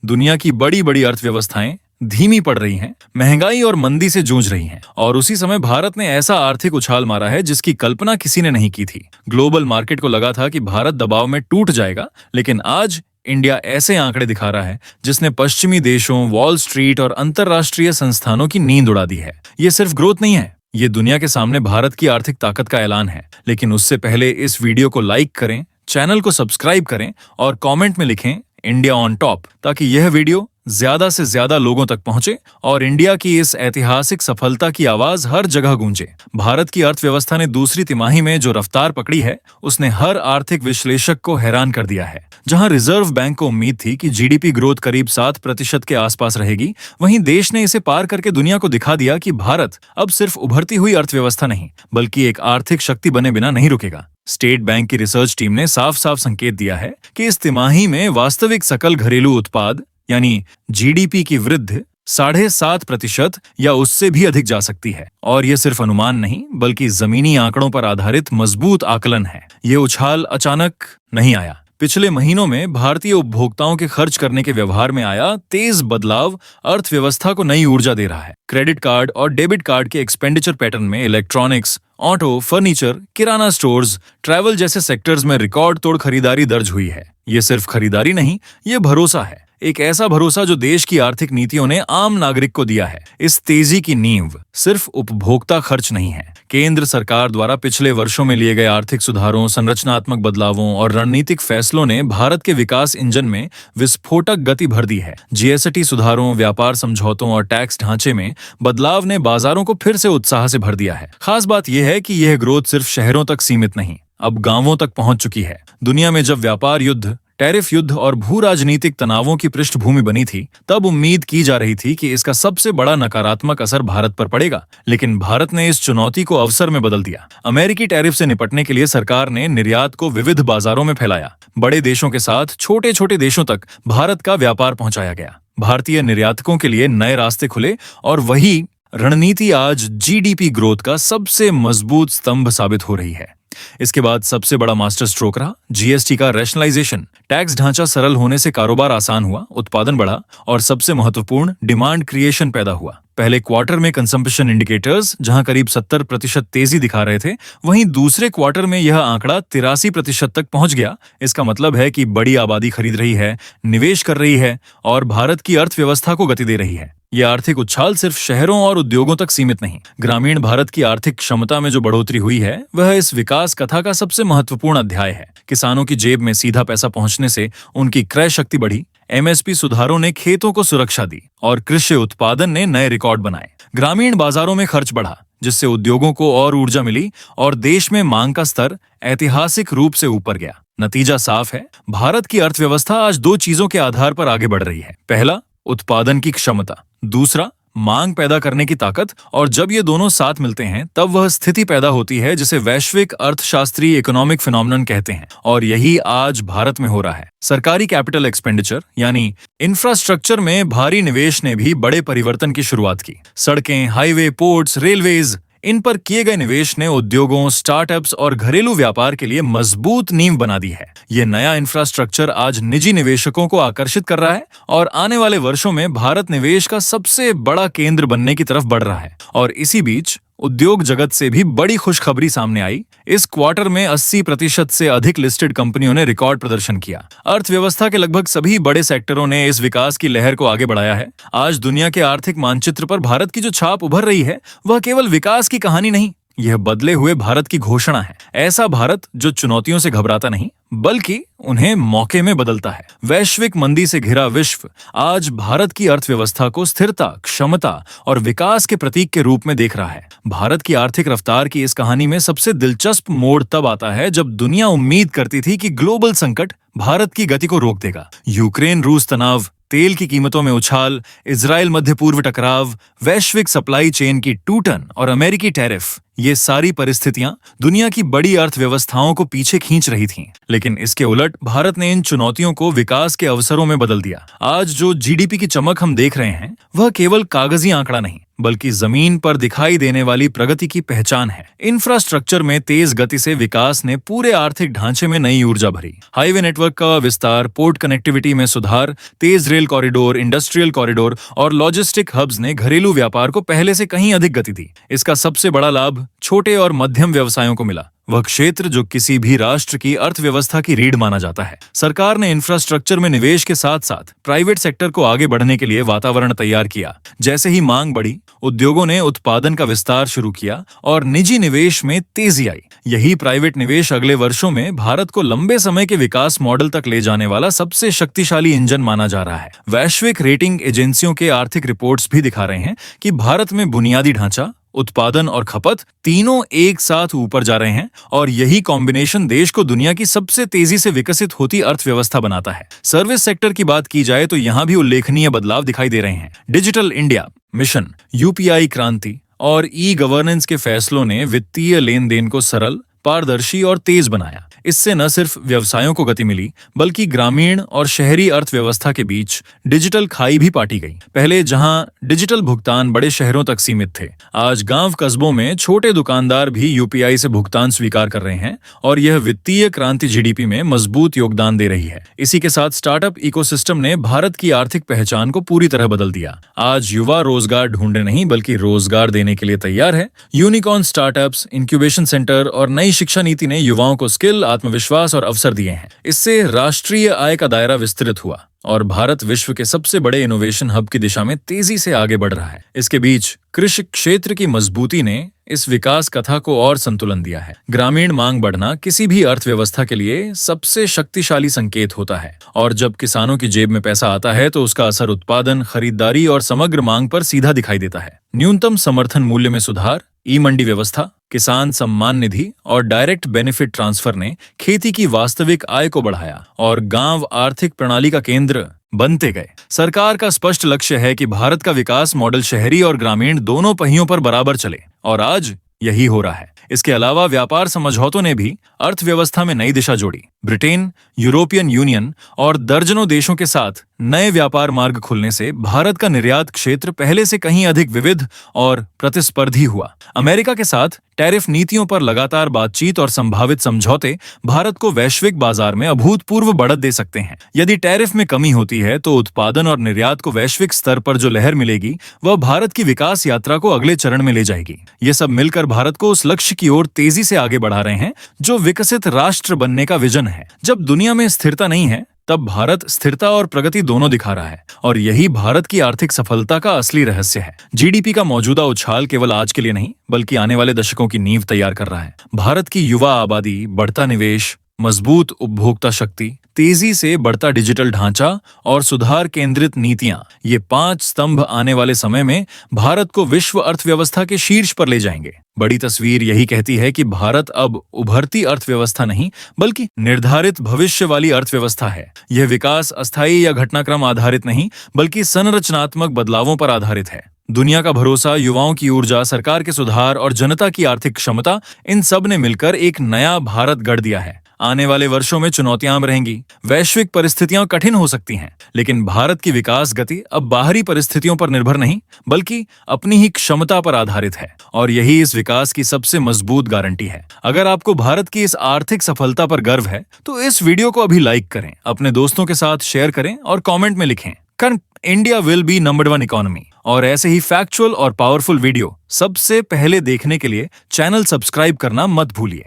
दुनिया की बड़ी बड़ी अर्थव्यवस्थाएं धीमी पड़ रही हैं, महंगाई और मंदी से जूझ रही हैं, और उसी समय भारत ने ऐसा आर्थिक उछाल मारा है जिसकी कल्पना किसी ने नहीं की थी। ग्लोबल मार्केट को लगा था कि भारत दबाव में टूट जाएगा, लेकिन आज इंडिया ऐसे आंकड़े दिखा रहा है जिसने पश्चिमी देशों, वॉल स्ट्रीट और अंतरराष्ट्रीय संस्थानों की नींद उड़ा दी है। ये सिर्फ ग्रोथ नहीं है, ये दुनिया के सामने भारत की आर्थिक ताकत का ऐलान है। लेकिन उससे पहले इस वीडियो को लाइक करें, चैनल को सब्सक्राइब करें और कमेंट में लिखें इंडिया ऑन टॉप, ताकि यह वीडियो ज्यादा से ज्यादा लोगों तक पहुंचे और इंडिया की इस ऐतिहासिक सफलता की आवाज हर जगह गूंजे। भारत की अर्थव्यवस्था ने दूसरी तिमाही में जो रफ्तार पकड़ी है, उसने हर आर्थिक विश्लेषक को हैरान कर दिया है। जहां रिजर्व बैंक को उम्मीद थी कि जीडीपी ग्रोथ करीब 7% के आसपास रहेगी, वहीं देश ने इसे पार करके दुनिया को दिखा दिया कि भारत अब सिर्फ उभरती हुई अर्थव्यवस्था नहीं, बल्कि एक आर्थिक शक्ति बने बिना नहीं रुकेगा। स्टेट बैंक की रिसर्च टीम ने साफ साफ संकेत दिया है कि इस तिमाही में वास्तविक सकल घरेलू उत्पाद यानी जीडीपी की वृद्धि 7.5% या उससे भी अधिक जा सकती है। और यह सिर्फ अनुमान नहीं, बल्कि जमीनी आंकड़ों पर आधारित मजबूत आकलन है। ये उछाल अचानक नहीं आया। पिछले महीनों में भारतीय उपभोक्ताओं के खर्च करने के व्यवहार में आया तेज बदलाव अर्थव्यवस्था को नई ऊर्जा दे रहा है। क्रेडिट कार्ड और डेबिट कार्ड के एक्सपेंडिचर पैटर्न में इलेक्ट्रॉनिक्स, ऑटो, फर्नीचर, किराना स्टोर्स, ट्रैवल जैसे सेक्टर्स में रिकॉर्ड तोड़ खरीदारी दर्ज हुई है। ये सिर्फ खरीदारी नहीं, ये भरोसा है, एक ऐसा भरोसा जो देश की आर्थिक नीतियों ने आम नागरिक को दिया है। इस तेजी की नींव सिर्फ उपभोक्ता खर्च नहीं है। केंद्र सरकार द्वारा पिछले वर्षों में लिए गए आर्थिक सुधारों, संरचनात्मक बदलावों और रणनीतिक फैसलों ने भारत के विकास इंजन में विस्फोटक गति भर दी है। जीएसटी सुधारों, व्यापार समझौतों और टैक्स ढांचे में बदलाव ने बाजारों को फिर से उत्साह से भर दिया है। खास बात यह है कि यह ग्रोथ सिर्फ शहरों तक सीमित नहीं, अब गांवों तक पहुंच चुकी है। दुनिया में जब व्यापार युद्ध, टैरिफ युद्ध और भू राजनीतिक तनावों की पृष्ठभूमि बनी थी, तब उम्मीद की जा रही थी कि इसका सबसे बड़ा नकारात्मक असर भारत पर पड़ेगा। लेकिन भारत ने इस चुनौती को अवसर में बदल दिया। अमेरिकी टैरिफ से निपटने के लिए सरकार ने निर्यात को विविध बाजारों में फैलाया। बड़े देशों के साथ छोटे छोटे देशों तक भारत का व्यापार पहुंचाया गया। भारतीय निर्यातकों के लिए नए रास्ते खुले और वही रणनीति आज जीडीपी ग्रोथ का सबसे मजबूत स्तंभ साबित हो रही है। इसके बाद सबसे बड़ा मास्टर स्ट्रोक रहा जीएसटी का रैशनलाइजेशन। टैक्स ढांचा सरल होने से कारोबार आसान हुआ, उत्पादन बढ़ा और सबसे महत्वपूर्ण डिमांड क्रिएशन पैदा हुआ। पहले क्वार्टर में कंजम्पशन इंडिकेटर्स जहां करीब 70% तेजी दिखा रहे थे, वहीं दूसरे क्वार्टर में यह आंकड़ा 83% तक पहुंच गया। इसका मतलब है कि बड़ी आबादी खरीद रही है, निवेश कर रही है और भारत की अर्थव्यवस्था को गति दे रही है। यह आर्थिक उछाल सिर्फ शहरों और उद्योगों तक सीमित नहीं, ग्रामीण भारत की आर्थिक क्षमता में जो बढ़ोतरी हुई है, वह इस विकास कथा का सबसे महत्वपूर्ण अध्याय है। किसानों की जेब में सीधा पैसा पहुंचने से उनकी क्रय शक्ति बढ़ी, एमएसपी सुधारों ने खेतों को सुरक्षा दी और कृषि उत्पादन ने नए रिकॉर्ड बनाए। ग्रामीण बाजारों में खर्च बढ़ा, जिससे उद्योगों को और ऊर्जा मिली और देश में मांग का स्तर ऐतिहासिक रूप से ऊपर गया। नतीजा साफ है, भारत की अर्थव्यवस्था आज दो चीजों के आधार पर आगे बढ़ रही है। पहला, उत्पादन की क्षमता, दूसरा, मांग पैदा करने की ताकत। और जब ये दोनों साथ मिलते हैं, तब वह स्थिति पैदा होती है जिसे वैश्विक अर्थशास्त्री इकोनॉमिक फिनोमेनन कहते हैं, और यही आज भारत में हो रहा है। सरकारी कैपिटल एक्सपेंडिचर यानी इंफ्रास्ट्रक्चर में भारी निवेश ने भी बड़े परिवर्तन की शुरुआत की। सड़कें, हाईवे, पोर्ट्स, रेलवेज, इन पर किए गए निवेश ने उद्योगों, स्टार्टअप्स और घरेलू व्यापार के लिए मजबूत नींव बना दी है। ये नया इंफ्रास्ट्रक्चर आज निजी निवेशकों को आकर्षित कर रहा है और आने वाले वर्षों में भारत निवेश का सबसे बड़ा केंद्र बनने की तरफ बढ़ रहा है। और इसी बीच उद्योग जगत से भी बड़ी खुशखबरी सामने आई। इस क्वार्टर में 80% से अधिक लिस्टेड कंपनियों ने रिकॉर्ड प्रदर्शन किया। अर्थव्यवस्था के लगभग सभी बड़े सेक्टरों ने इस विकास की लहर को आगे बढ़ाया है। आज दुनिया के आर्थिक मानचित्र पर भारत की जो छाप उभर रही है, वह केवल विकास की कहानी नहीं, यह बदले हुए भारत की घोषणा है। ऐसा भारत जो चुनौतियों से घबराता नहीं, बल्कि उन्हें मौके में बदलता है। वैश्विक मंदी से घिरा विश्व आज भारत की अर्थव्यवस्था को स्थिरता, क्षमता और विकास के प्रतीक के रूप में देख रहा है। भारत की आर्थिक रफ्तार की इस कहानी में सबसे दिलचस्प मोड़ तब आता है जब दुनिया उम्मीद करती थी कि ग्लोबल संकट भारत की गति को रोक देगा। यूक्रेन रूस तनाव, तेल की कीमतों में उछाल, इजराइल मध्य पूर्व टकराव, वैश्विक सप्लाई चेन की टूटन और अमेरिकी टैरिफ, ये सारी परिस्थितियां दुनिया की बड़ी अर्थव्यवस्थाओं को पीछे खींच रही थीं। लेकिन इसके उलट भारत ने इन चुनौतियों को विकास के अवसरों में बदल दिया। आज जो जीडीपी की चमक हम देख रहे हैं, वह केवल कागजी आंकड़ा नहीं, बल्कि जमीन पर दिखाई देने वाली प्रगति की पहचान है। इंफ्रास्ट्रक्चर में तेज गति से विकास ने पूरे आर्थिक ढांचे में नई ऊर्जा भरी। हाईवे नेटवर्क का विस्तार, पोर्ट कनेक्टिविटी में सुधार, तेज रेल कॉरिडोर, इंडस्ट्रियल कॉरिडोर और लॉजिस्टिक हब्स ने घरेलू व्यापार को पहले से कहीं अधिक गति दी। इसका सबसे बड़ा लाभ छोटे और मध्यम व्यवसायों को मिला, वह क्षेत्र जो किसी भी राष्ट्र की अर्थव्यवस्था की रीढ़ माना जाता है। सरकार ने इंफ्रास्ट्रक्चर में निवेश के साथ साथ प्राइवेट सेक्टर को आगे बढ़ने के लिए वातावरण तैयार किया। जैसे ही मांग बढ़ी, उद्योगों ने उत्पादन का विस्तार शुरू किया और निजी निवेश में तेजी आई। यही प्राइवेट निवेश अगले वर्षों में भारत को लंबे समय के विकास मॉडल तक ले जाने वाला सबसे शक्तिशाली इंजन माना जा रहा है। वैश्विक रेटिंग एजेंसियों के आर्थिक रिपोर्ट्स भी दिखा रहे हैं कि भारत में बुनियादी ढांचा, उत्पादन और खपत तीनों एक साथ ऊपर जा रहे हैं और यही कॉम्बिनेशन देश को दुनिया की सबसे तेजी से विकसित होती अर्थव्यवस्था बनाता है। सर्विस सेक्टर की बात की जाए तो यहाँ भी उल्लेखनीय बदलाव दिखाई दे रहे हैं। डिजिटल इंडिया मिशन, यूपीआई क्रांति और ई गवर्नेंस के फैसलों ने वित्तीय लेन देन को सरल, पारदर्शी और तेज बनाया। इससे न सिर्फ व्यवसायों को गति मिली, बल्कि ग्रामीण और शहरी अर्थव्यवस्था के बीच डिजिटल खाई भी पाटी गई। पहले जहां डिजिटल भुगतान बड़े शहरों तक सीमित थे, आज गांव कस्बों में छोटे दुकानदार भी यूपीआई से भुगतान स्वीकार कर रहे हैं और यह वित्तीय क्रांति जीडीपी में मजबूत योगदान दे रही है। इसी के साथ स्टार्टअप इकोसिस्टम ने भारत की आर्थिक पहचान को पूरी तरह बदल दिया। आज युवा रोजगार ढूंढने नहीं बल्कि रोजगार देने के लिए तैयार है। यूनिकॉर्न स्टार्टअप्स, इंक्यूबेशन सेंटर और नई शिक्षा नीति ने युवाओं को स्किल, आत्मविश्वास और अवसर दिए हैं। इससे राष्ट्रीय आय का दायरा विस्तृत हुआ और भारत विश्व के सबसे बड़े इनोवेशन हब की दिशा में तेजी से आगे बढ़ रहा है। इसके बीच कृषि क्षेत्र की मजबूती ने इस विकास कथा को और संतुलन दिया है। ग्रामीण मांग बढ़ना किसी भी अर्थव्यवस्था के लिए सबसे शक्तिशाली संकेत होता है और जब किसानों की जेब में पैसा आता है तो उसका असर उत्पादन, खरीदारी और समग्र मांग पर सीधा दिखाई देता है। न्यूनतम समर्थन मूल्य में सुधार, ई मंडी व्यवस्था, किसान सम्मान निधि और डायरेक्ट बेनिफिट ट्रांसफर ने खेती की वास्तविक आय को बढ़ाया और गांव आर्थिक प्रणाली का केंद्र बनते गए। सरकार का स्पष्ट लक्ष्य है कि भारत का विकास मॉडल शहरी और ग्रामीण दोनों पहियों पर बराबर चले और आज यही हो रहा है। इसके अलावा व्यापार समझौतों ने भी अर्थव्यवस्था में नई दिशा जोड़ी। ब्रिटेन, यूरोपियन यूनियन और दर्जनों देशों के साथ नए व्यापार मार्ग खुलने से भारत का निर्यात क्षेत्र पहले से कहीं अधिक विविध और प्रतिस्पर्धी हुआ। अमेरिका के साथ टैरिफ नीतियों पर लगातार बातचीत और संभावित समझौते भारत को वैश्विक बाजार में अभूतपूर्व बढ़त दे सकते हैं। यदि टैरिफ में कमी होती है तो उत्पादन और निर्यात को वैश्विक स्तर पर जो लहर मिलेगी वह भारत की विकास यात्रा को अगले चरण में ले जाएगी। ये सब मिलकर भारत को उस लक्ष्य की ओर तेजी से आगे बढ़ा रहे हैं जो विकसित राष्ट्र बनने का विजन है। जब दुनिया में स्थिरता नहीं है तब भारत स्थिरता और प्रगति दोनों दिखा रहा है और यही भारत की आर्थिक सफलता का असली रहस्य है। जीडीपी का मौजूदा उछाल केवल आज के लिए नहीं बल्कि आने वाले दशकों की नींव तैयार कर रहा है। भारत की युवा आबादी, बढ़ता निवेश, मजबूत उपभोक्ता शक्ति, तेजी से बढ़ता डिजिटल ढांचा और सुधार केंद्रित नीतियां, ये 5 स्तंभ आने वाले समय में भारत को विश्व अर्थव्यवस्था के शीर्ष पर ले जाएंगे। बड़ी तस्वीर यही कहती है कि भारत अब उभरती अर्थव्यवस्था नहीं बल्कि निर्धारित भविष्य वाली अर्थव्यवस्था है। यह विकास अस्थायी या घटनाक्रम आधारित नहीं बल्कि संरचनात्मक बदलावों पर आधारित है। दुनिया का भरोसा, युवाओं की ऊर्जा, सरकार के सुधार और जनता की आर्थिक क्षमता, इन सब ने मिलकर एक नया भारत गढ़ दिया है। आने वाले वर्षों में चुनौतियां रहेंगी, वैश्विक परिस्थितियां कठिन हो सकती हैं, लेकिन भारत की विकास गति अब बाहरी परिस्थितियों पर निर्भर नहीं बल्कि अपनी ही क्षमता पर आधारित है और यही इस विकास की सबसे मजबूत गारंटी है। अगर आपको भारत की इस आर्थिक सफलता पर गर्व है तो इस वीडियो को अभी लाइक करें, अपने दोस्तों के साथ शेयर करें और कॉमेंट में लिखें, कारण India will be number 1 economy. और ऐसे ही फैक्चुअल और पावरफुल वीडियो सबसे पहले देखने के लिए चैनल सब्सक्राइब करना मत भूलिए।